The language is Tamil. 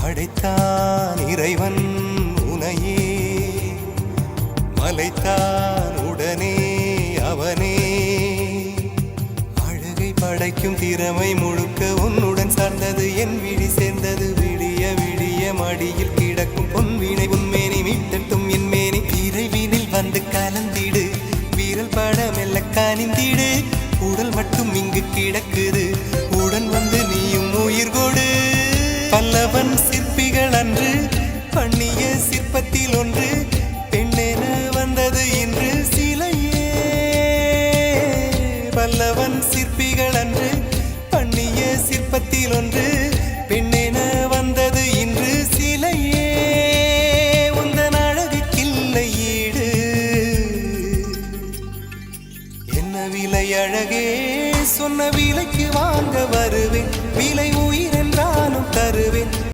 படைத்தான் இறைவன் உனையே, மலைத்தான் உடனே அவனே. அழகை படைக்கும் திறமை முழுக்க உன்னுடன் சார்ந்தது, என் விழி சேர்ந்தது. விடிய விடிய மடியில் கிடக்கும் பொன்வினை உன்மேனி மீட்டட்டும் என் மேனி. இறைவினில் வந்து கலந்திடு, வீரல் பட மெல்ல காணிந்திடு. உடல் மட்டும் இங்கு கிடக்குது, உடன் வந்து நீயும் உயிர் கொடு. பல்லவன் சிற்பிகள் அன்று பண்ணிய சிற்பத்தில் ஒன்று, பெண்ணென வந்தது இன்று சிலையே. பல்லவன்